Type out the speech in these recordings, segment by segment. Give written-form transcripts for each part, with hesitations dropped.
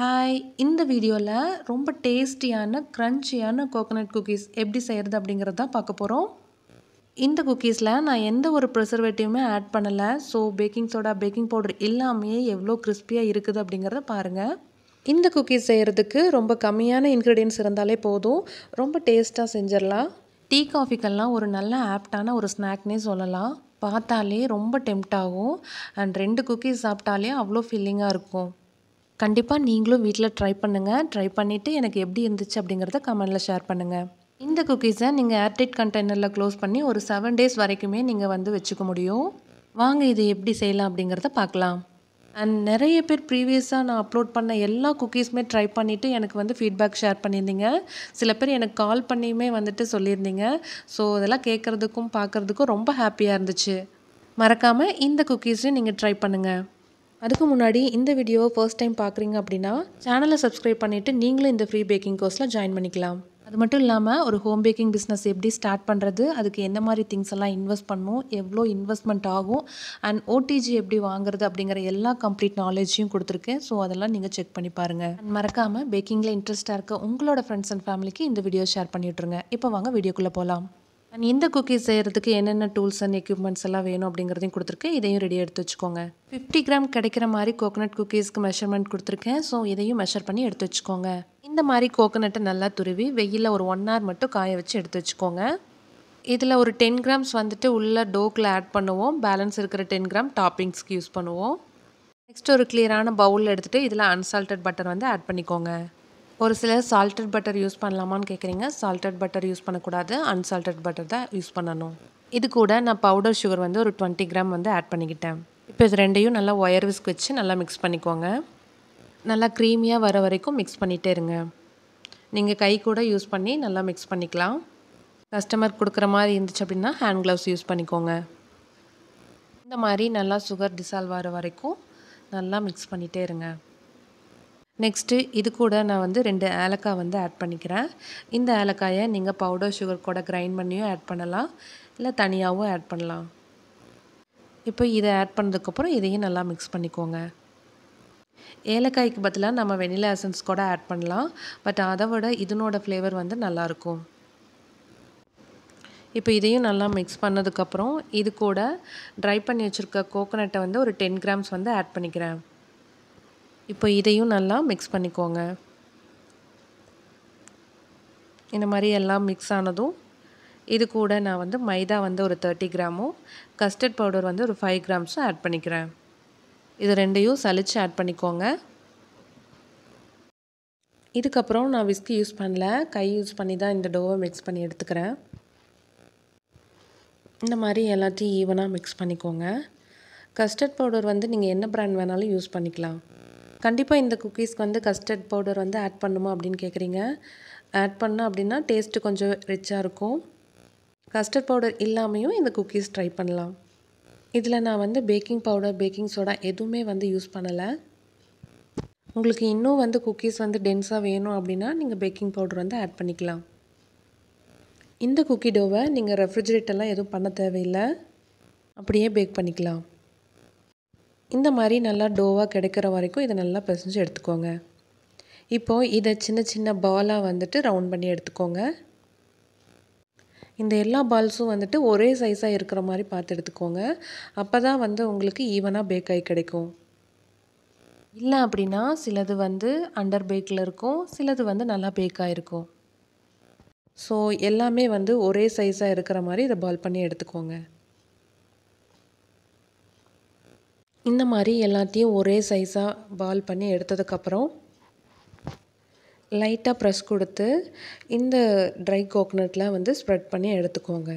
Hi! இந்த வீடியோல ரொம்ப டேஸ்டியான, கிரன்ச்சியான கோகனட் குக்கீஸ் எப்படி செய்றது அப்படிங்கிறது தான் பார்க்க போறோம். இந்த குக்கீஸ்ல நான் எந்த ஒரு ப்ரிசர்வேட்டிவுமே ஆட் பண்ணல. So baking soda, baking powder இல்லாமயே எவ்வளோ கிரிஸ்பியா இருக்குது அப்படிங்கிறத பாருங்க. இந்த குக்கீஸ் செய்றதுக்கு ரொம்ப கம்மியான இன்கிரீடியன்ட்ஸ் இருந்தாலே போதும். ரொம்ப டேஸ்ட்டா செஞ்சிடலாம். டீ, காஃபிக்கெல்லாம் ஒரு நல்ல ஆப்ட்டான ஒரு ஸ்நாக்னே சொல்லலாம். பார்த்தாலே ரொம்ப டெம்ப்ட் ஆகும். அண்ட் 2 குக்கீஸ் சாப்பிட்டாலே அவ்வளோ ஃபில்லிங்கா இருக்கும். கண்டிப்பா நீங்களும் வீட்ல ட்ரை பண்ணுங்க. ட்ரை பண்ணிட்டு எனக்கு எப்படி இருந்துச்சு அப்படிங்கிறத கமெண்ட்ல ஷேர் பண்ணுங்க. இந்த குக்கீஸை நீங்க ஏர்டைட் கண்டெய்னர்ல க்ளோஸ் பண்ணி ஒரு 7 டேஸ் வரைக்குமே நீங்க வந்து வச்சுக்க முடியும். வாங்க இது எப்படி செய்யலாம் அப்படிங்கிறத பார்க்கலாம். அண்ட் நிறைய பேர் ப்ரீவியஸாக நான் அப்லோட் பண்ண எல்லா குக்கீஸுமே ட்ரை பண்ணிவிட்டு எனக்கு வந்து ஃபீட்பேக் ஷேர் பண்ணியிருந்தீங்க. சில பேர் எனக்கு கால் பண்ணியுமே வந்துட்டு சொல்லியிருந்தீங்க. ஸோ இதெல்லாம் கேட்குறதுக்கும் பார்க்குறதுக்கும் ரொம்ப ஹாப்பியாக இருந்துச்சு. மறக்காமல் இந்த குக்கீஸையும் நீங்கள் ட்ரை பண்ணுங்கள். அதுக்கு முன்னாடி இந்த வீடியோவை ஃபர்ஸ்ட் டைம் பார்க்குறீங்க அப்படின்னா சேனலை சப்ஸ்கிரைப் பண்ணிவிட்டு நீங்களும் இந்த ஃப்ரீ பேக்கிங் கோர்ஸில் ஜாயின் பண்ணிக்கலாம். அது மட்டும் இல்லாமல் ஒரு ஹோம் பேக்கிங் பிஸ்னஸ் எப்படி ஸ்டார்ட் பண்ணுறது, அதுக்கு என்ன மாதிரி திங்ஸ் எல்லாம் இன்வெஸ்ட் பண்ணணும், எவ்வளோ இன்வெஸ்ட்மெண்ட் ஆகும், அண்ட் ஓடிஜி எப்படி வாங்குறது அப்படிங்கிற எல்லா கம்ப்ளீட் நாலேஜையும் கொடுத்துருக்கேன். ஸோ அதெல்லாம் நீங்கள் செக் பண்ணி பாருங்கள். அண்ட் மறக்காமல் பேக்கிங்கில் இன்ட்ரெஸ்ட்டாக இருக்க உங்களோட ஃப்ரெண்ட்ஸ் அண்ட் ஃபேமிலிக்கு இந்த வீடியோ ஷேர் பண்ணி விட்ருங்க. இப்போ வாங்க வீடியோக்குள்ளே போகலாம். அண்ட் இந்த குக்கீஸ் செய்கிறதுக்கு என்னென்ன டூல்ஸ் அண்ட் எக்யூப்மெண்ட்ஸ் எல்லாம் வேணும் அப்படிங்கிறதையும் கொடுத்துருக்கேன். இதையும் ரெடி எடுத்து வச்சுக்கோங்க. 50 கிராம் கிடைக்கிற மாதிரி கோகனட் குக்கீஸ்க்கு மெஷர்மெண்ட் கொடுத்துருக்கேன். ஸோ இதையும் மெஷர் பண்ணி எடுத்து வச்சுக்கோங்க. இந்த மாதிரி கோகனட்டை நல்லா துருவி வெயிலில் ஒரு 1 hour மட்டும் காய வச்சு எடுத்து வச்சுக்கோங்க. இதில் ஒரு 10 கிராம்ஸ் வந்துட்டு உள்ள டோக்கில் ஆட் பண்ணுவோம். பேலன்ஸ் இருக்கிற 10 கிராம் டாப்பிங்ஸ்க்கு யூஸ் பண்ணுவோம். நெக்ஸ்ட் ஒரு கிளியரான பவுல் எடுத்துகிட்டு இதில் அன்சால்டட் பட்டர் வந்து ஆட் பண்ணிக்கோங்க. ஒரு சிலர் சால்டட் பட்டர் யூஸ் பண்ணலாமான்னு கேட்குறீங்க. சால்டட் பட்டர் யூஸ் பண்ணக்கூடாது, அன்சால்டட் பட்டர் தான் யூஸ் பண்ணணும். இது கூட நான் பவுடர் சுகர் வந்து ஒரு 20 கிராம் வந்து ஆட் பண்ணிக்கிட்டேன். இப்போ இது ரெண்டையும் நல்லா ஒயர் விஸ்க் வச்சு நல்லா மிக்ஸ் பண்ணிக்கோங்க. நல்லா க்ரீமியாக வர வரைக்கும் மிக்ஸ் பண்ணிகிட்டே இருங்க. நீங்கள் கை கூட யூஸ் பண்ணி நல்லா மிக்ஸ் பண்ணிக்கலாம். கஸ்டமர் கொடுக்குற மாதிரி இருந்துச்சு அப்படின்னா ஹேண்ட் க்ளவுஸ் யூஸ் பண்ணிக்கோங்க. இந்த மாதிரி நல்லா சுகர் டிசால்வ் ஆகிற வரைக்கும் நல்லா மிக்ஸ் பண்ணிகிட்டே இருங்க. நெக்ஸ்ட்டு இது கூட நான் வந்து 2 ஏலக்காய் வந்து ஆட் பண்ணிக்கிறேன். இந்த ஏலக்காயை நீங்கள் பவுடர் சுகர் கூட கிரைண்ட் பண்ணியும் ஆட் பண்ணலாம், இல்லை தனியாகவும் ஆட் பண்ணலாம். இப்போ இதை ஆட் பண்ணதுக்கப்புறம் இதையும் நல்லா மிக்ஸ் பண்ணிக்கோங்க. ஏலக்காய்க்கு பதிலாக நம்ம வெனிலா எசன்ஸ் கூட ஆட் பண்ணலாம். பட் அதை விட இதனோட ஃப்ளேவர் வந்து நல்லாயிருக்கும். இப்போ இதையும் நல்லா மிக்ஸ் பண்ணதுக்கப்புறம் இது கூட ட்ரை பண்ணி வச்சுருக்க கோகோனட்டை வந்து ஒரு 10 கிராம்ஸ் வந்து ஆட் பண்ணிக்கிறேன். இப்போ இதையும் நல்லா மிக்ஸ் பண்ணிக்கோங்க. இந்த மாதிரி எல்லாம் மிக்ஸ் ஆனதும் இது கூட நான் வந்து மைதா வந்து ஒரு 30 கிராமும் கஸ்டர்ட் பவுடர் வந்து ஒரு 5 கிராம்ஸும் ஆட் பண்ணிக்கிறேன். இது ரெண்டையும் சலிச்சு ஆட் பண்ணிக்கோங்க. இதுக்கப்புறம் நான் விஸ்கி யூஸ் பண்ணல, கை யூஸ் பண்ணி தான் இந்த டோவை மிக்ஸ் பண்ணி எடுத்துக்கிறேன். இந்த மாதிரி எல்லாத்தையும் ஈவனாக மிக்ஸ் பண்ணிக்கோங்க. கஸ்டர்ட் பவுடர் வந்து நீங்கள் என்ன பிராண்ட் வேணாலும் யூஸ் பண்ணிக்கலாம். கண்டிப்பாக இந்த குக்கீஸ்க்கு வந்து கஸ்டர்ட் பவுடர் வந்து ஆட் பண்ணுமா அப்படின்னு கேட்குறீங்க. ஆட் பண்ண அப்படின்னா டேஸ்ட்டு கொஞ்சம் ரிச்சாக இருக்கும். கஸ்டர்ட் பவுடர் இல்லாமையும் இந்த குக்கீஸ் ட்ரை பண்ணலாம். இதில் நான் வந்து பேக்கிங் பவுடர், பேக்கிங் சோடா எதுவுமே வந்து யூஸ் பண்ணலை. உங்களுக்கு இன்னும் வந்து குக்கீஸ் வந்து டென்ஸாக வேணும் அப்படின்னா நீங்கள் பேக்கிங் பவுடர் வந்து ஆட் பண்ணிக்கலாம். இந்த குக்கி டோவை நீங்கள் ரெஃப்ரிஜரேட்டர்லாம் எதுவும் பண்ண தேவையில்லை, அப்படியே பேக் பண்ணிக்கலாம். இந்த மாதிரி நல்லா டோவாக கிடைக்கிற வரைக்கும் இதை நல்லா பிசைஞ்சு எடுத்துக்கோங்க. இப்போது இதை சின்ன சின்ன பாலாக வந்துட்டு ரவுண்ட் பண்ணி எடுத்துக்கோங்க. இந்த எல்லா பால்ஸும் வந்துட்டு ஒரே சைஸாக இருக்கிற மாதிரி பார்த்து எடுத்துக்கோங்க. அப்போ தான் வந்து உங்களுக்கு ஈவனாக பேக் ஆகி கிடைக்கும். இல்லை அப்படின்னா சிலது வந்து அண்டர் பேக்கில் இருக்கும், சிலது வந்து நல்லா பேக் ஆகிருக்கும். ஸோ எல்லாமே வந்து ஒரே சைஸாக இருக்கிற மாதிரி இதை பால் பண்ணி எடுத்துக்கோங்க. இந்த மாதிரி எல்லாத்தையும் ஒரே சைஸாக பால் பண்ணி எடுத்ததுக்கப்புறம் லைட்டாக ப்ரெஸ் கொடுத்து இந்த ட்ரை கோகனட்டில் வந்து ஸ்ப்ரெட் பண்ணி எடுத்துக்கோங்க.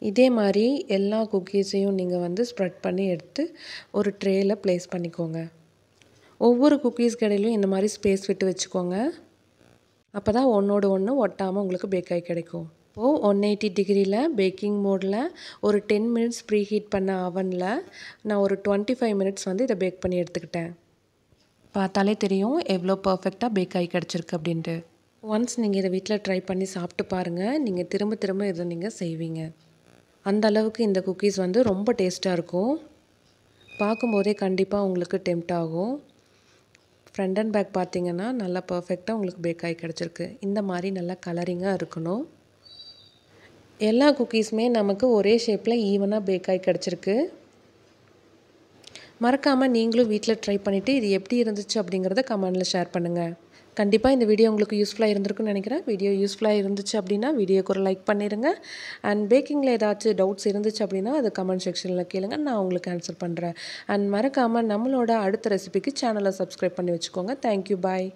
இதே மாதிரி எல்லா குக்கீஸையும் நீங்கள் வந்து ஸ்ப்ரெட் பண்ணி எடுத்து ஒரு ட்ரேயில் ப்ளேஸ் பண்ணிக்கோங்க. ஒவ்வொரு குக்கீஸ் கடையிலையும் இந்த மாதிரி ஸ்பேஸ் விட்டு வச்சுக்கோங்க. அப்போ தான் ஒன்றோடு ஒன்று ஒட்டாமல் உங்களுக்கு பேக் ஆகி கிடைக்கும். இப்போது 180 டிகிரியில் பேக்கிங் மோடில் ஒரு 10 மினிட்ஸ் ப்ரீ ஹீட் பண்ண அவனில் நான் ஒரு 25 மினிட்ஸ் வந்து இதை பேக் பண்ணி எடுத்துக்கிட்டேன். பார்த்தாலே தெரியும் எவ்வளோ பர்ஃபெக்டாக பேக் ஆகி கிடச்சிருக்கு அப்படின்ட்டு. ஒன்ஸ் நீங்கள் இதை வீட்டில் ட்ரை பண்ணி சாப்பிட்டு பாருங்கள், நீங்கள் திரும்ப திரும்ப இதை நீங்கள் செய்வீங்க. அந்த அளவுக்கு இந்த குக்கீஸ் வந்து ரொம்ப டேஸ்ட்டாக இருக்கும். பார்க்கும்போதே கண்டிப்பாக உங்களுக்கு டெம்ப்ட் ஆகும். ஃப்ரண்ட் அண்ட் பேக் பார்த்தீங்கன்னா நல்லா பர்ஃபெக்டாக உங்களுக்கு பேக் ஆகி கிடச்சிருக்கு. இந்த மாதிரி நல்லா கலரிங்காக இருக்கணும். எல்லா குக்கீஸுமே நமக்கு ஒரே ஷேப்பில் ஈவனாக பேக் ஆகி கிடச்சிருக்கு. மறக்காமல் நீங்களும் வீட்டில் ட்ரை பண்ணிவிட்டு இது எப்படி இருந்துச்சு அப்படிங்கிறத கமெண்டில் ஷேர் பண்ணுங்கள். கண்டிப்பாக இந்த வீடியோ உங்களுக்கு யூஸ்ஃபுல்லாக இருந்திருக்குன்னு நினைக்கிறேன். வீடியோ யூஸ்ஃபுல்லாக இருந்துச்சு அப்படின்னா வீடியோக்கு ஒரு லைக் பண்ணிடுங்க. அண்ட் பேக்கிங்கில் ஏதாச்சும் டவுட்ஸ் இருந்துச்சு அப்படின்னா அது கமெண்ட் செக்ஷனில் கேளுங்க, நான் உங்களுக்கு ஆன்சர் பண்ணுறேன். அண்ட் மறக்காமல் நம்மளோட அடுத்த ரெசிபிக்கு சேனலை சப்ஸ்கிரைப் பண்ணி வச்சுக்கோங்க. தேங்க்யூ, பாய்.